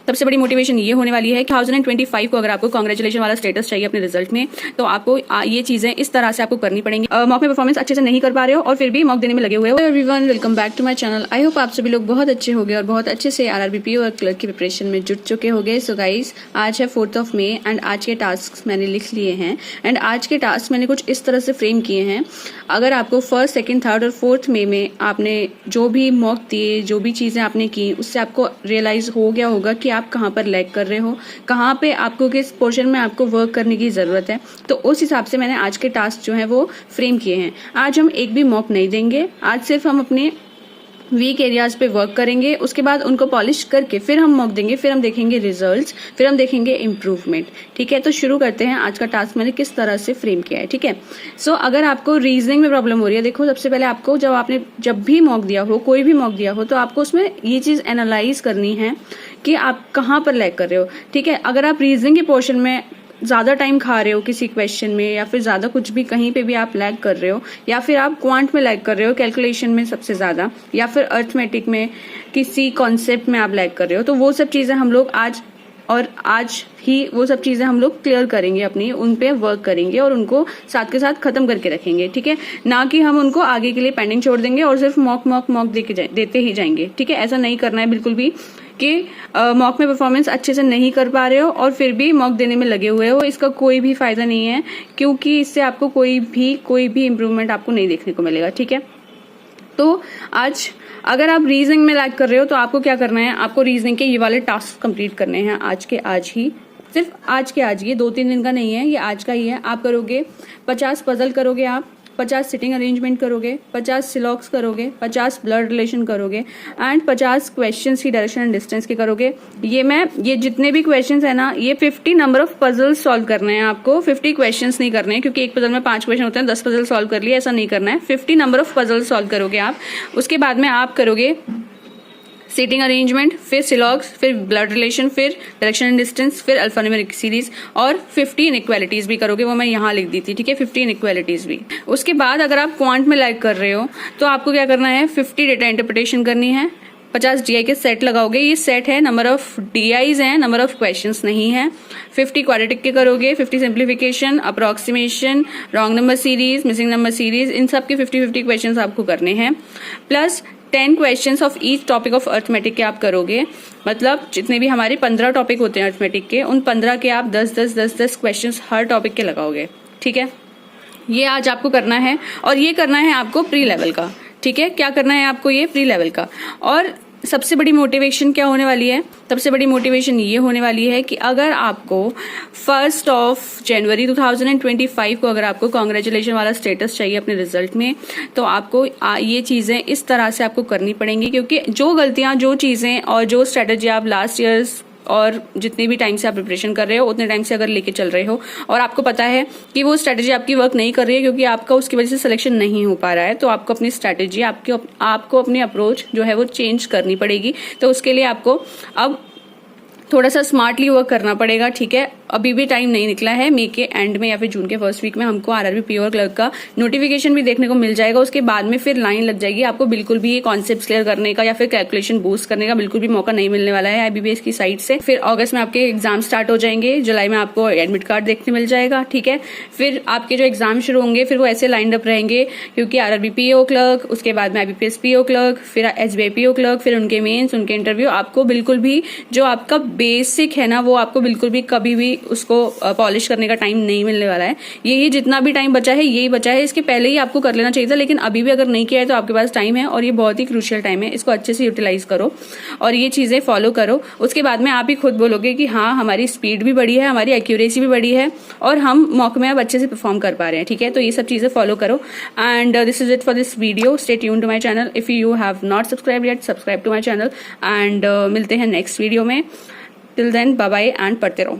सबसे बड़ी मोटिवेशन ये होने वाली है कि 2025 को अगर आपको कांग्रेचुलेशन वाला स्टेटस चाहिए अपने रिजल्ट में, तो आपको ये चीजें इस तरह से आपको करनी पड़ेंगी। मॉक में परफॉर्मेंस अच्छे से नहीं कर पा रहे हो और फिर भी मॉक देने में लगे हुए हो। Everyone, welcome back to my channel. I hope आप सभी लोग बहुत अच्छे होंगे और बहुत अच्छे से आरआरबी और क्लर्क की प्रिपरेशन में जुट चुके होंगे। सो गाइस, आज है 4 मई एंड आज के टास्क मैंने लिख लिए हैं एंड आज के टास्क मैंने कुछ इस तरह से फ्रेम किए हैं। अगर आपको 1st, 2nd, 3rd और 4th मई में आपने जो भी मॉक दिए, जो भी चीजें आपने की, उससे आपको रियलाइज हो गया होगा कि आप कहाँ पर लैग कर रहे हो, कहाँ पे आपको किस पोर्शन में आपको वर्क करने की जरूरत है। तो उस हिसाब से मैंने आज के टास्क जो है वो फ्रेम किए हैं। आज हम एक भी मॉक नहीं देंगे, आज सिर्फ हम अपने वीक एरियाज पे वर्क करेंगे, उसके बाद उनको पॉलिश करके फिर हम मॉक देंगे, फिर हम देखेंगे रिजल्ट्स, फिर हम देखेंगे इम्प्रूवमेंट। ठीक है, तो शुरू करते हैं। आज का टास्क मैंने किस तरह से फ्रेम किया है। ठीक है, सो अगर आपको रीजनिंग में प्रॉब्लम हो रही है, देखो सबसे पहले आपको जब भी मॉक दिया हो, कोई भी मॉक दिया हो, तो आपको उसमें ये चीज एनालाइज करनी है कि आप कहाँ पर लैग कर रहे हो। ठीक है, अगर आप रीजनिंग के पोर्शन में ज्यादा टाइम खा रहे हो किसी क्वेश्चन में, या फिर ज्यादा कुछ भी कहीं पे भी आप लैग कर रहे हो, या फिर आप क्वांट में लैग कर रहे हो, कैलकुलेशन में सबसे ज्यादा, या फिर अर्थमेटिक में किसी कॉन्सेप्ट में आप लैग कर रहे हो, तो वो सब चीजें हम लोग आज ही वो सब चीजें हम लोग क्लियर करेंगे, अपनी उन पे वर्क करेंगे और उनको साथ के साथ खत्म करके रखेंगे। ठीक है, ना कि हम उनको आगे के लिए पेंडिंग छोड़ देंगे और सिर्फ मॉक देते ही जाएंगे। ठीक है, ऐसा नहीं करना है बिल्कुल भी कि मॉक में परफॉर्मेंस अच्छे से नहीं कर पा रहे हो और फिर भी मॉक देने में लगे हुए हो। इसका कोई भी फायदा नहीं है, क्योंकि इससे आपको कोई भी इम्प्रूवमेंट आपको नहीं देखने को मिलेगा। ठीक है, तो आज अगर आप रीजनिंग में लैग कर रहे हो तो आपको क्या करना है, आपको रीजनिंग के ये वाले टास्क कंप्लीट करने हैं आज के आज ही, सिर्फ आज के आज। ये 2-3 दिन का नहीं है, ये आज का ही है। आप करोगे 50 पजल करोगे, आप 50 सिटिंग अरेंजमेंट करोगे, 50 सिलॉक्स करोगे, 50 ब्लड रिलेशन करोगे एंड 50 क्वेश्चंस की डायरेक्शन एंड डिस्टेंस के करोगे। ये जितने भी क्वेश्चंस है ना, ये 50 नंबर ऑफ पजल सॉल्व करने हैं आपको। 50 क्वेश्चंस नहीं करने हैं, क्योंकि एक पजल में 5 क्वेश्चन होते हैं, 10 पजल सॉल्व कर लिए, ऐसा नहीं करना है। 50 नंबर ऑफ पजल सॉल्व करोगे आप। उसके बाद में आप करोगे सीटिंग अरेंजमेंट, फिर सिलॉग्स, फिर ब्लड रिलेशन, फिर डायरेक्शन एंड डिस्टेंस, फिर अल्फान्यूमेरिक सीरीज और 50 इनइक्वालिटीज भी करोगे। वो मैं यहाँ लिख दी थी। ठीक है, 50 इनइक्वालिटीज भी। उसके बाद अगर आप क्वांट में लैग कर रहे हो तो आपको क्या करना है, 50 डेटा इंटरप्रिटेशन करनी है, 50 डीआई के सेट लगाओगे। ये सेट है, नंबर ऑफ डीआईज हैं, नंबर ऑफ क्वेश्चंस नहीं है। 50 क्वाड्रेटिक के करोगे, 50 simplification, approximation, wrong number series, missing number series, इन सब के 50 क्वेश्चंस आपको करने हैं। Plus 10 questions of each topic of arithmetic के आप करोगे। मतलब जितने भी हमारे 15 टॉपिक होते हैं अर्थमेटिक के, उन 15 के आप 10 क्वेश्चंस हर टॉपिक के लगाओगे। ठीक है, ये आज आपको करना है और ये करना है आपको प्री लेवल का। ठीक है, क्या करना है आपको, ये प्री लेवल का। और सबसे बड़ी मोटिवेशन क्या होने वाली है, सबसे बड़ी मोटिवेशन ये होने वाली है कि अगर आपको 1 जनवरी 2025 को अगर आपको कांग्रेचुलेशन वाला स्टेटस चाहिए अपने रिजल्ट में, तो आपको ये चीजें इस तरह से आपको करनी पड़ेंगी। क्योंकि जो गलतियां, जो चीजें और जो स्ट्रेटेजी आप लास्ट ईयर्स और जितने भी टाइम से आप प्रिपरेशन कर रहे हो, उतने टाइम से अगर लेके चल रहे हो और आपको पता है कि वो स्ट्रेटेजी आपकी वर्क नहीं कर रही है, क्योंकि आपका उसकी वजह से सिलेक्शन नहीं हो पा रहा है, तो आपको अपनी स्ट्रेटेजी, आपको अपनी अप्रोच जो है वो चेंज करनी पड़ेगी। तो उसके लिए आपको अब थोड़ा सा स्मार्टली वर्क करना पड़ेगा। ठीक है, अभी भी टाइम नहीं निकला है। मई के एंड में या फिर जून के फर्स्ट वीक में हमको आरआरबी पीओ और क्लर्क का नोटिफिकेशन भी देखने को मिल जाएगा। उसके बाद में फिर लाइन लग जाएगी। आपको बिल्कुल भी ये कॉन्सेप्ट क्लियर करने का या फिर कैलकुलेशन बूस्ट करने का बिल्कुल भी मौका नहीं मिलने वाला है आईबीपीएस की साइड से। फिर अगस्त में आपके एग्जाम स्टार्ट हो जाएंगे, जुलाई में आपको एडमिट कार्ड देखने मिल जाएगा। ठीक है, फिर आपके जो एग्जाम शुरू होंगे फिर वो ऐसे लाइंड अप रहेंगे, क्योंकि आरआरबी पीओ क्लर्क, उसके बाद में आईबीपीएस पीओ क्लर्क, फिर एसबीआई पीओ क्लर्क, फिर उनके मेंस, उनके इंटरव्यू। आपको बिल्कुल भी जो आपका बेसिक है ना, वो आपको बिल्कुल भी कभी भी उसको पॉलिश करने का टाइम नहीं मिलने वाला है। यही जितना भी टाइम बचा है यही बचा है, इसके पहले ही आपको कर लेना चाहिए था, लेकिन अभी भी अगर नहीं किया है तो आपके पास टाइम है और ये बहुत ही क्रूशियल टाइम है। इसको अच्छे से यूटिलाइज करो और ये चीजें फॉलो करो। उसके बाद में आप ही खुद बोलोगे कि हाँ, हमारी स्पीड भी बढ़ी है, हमारी एक्यूरेसी भी बढ़ी है और हम मॉक में अब अच्छे से परफॉर्म कर पा रहे हैं। ठीक है, तो ये सब चीजें फॉलो करो and this is it for this video. Stay tuned to my channel. If you have not subscribed yet, subscribe to my channel and मिलते हैं नेक्स्ट वीडियो में। Till then, bye bye and पढ़ते रहो।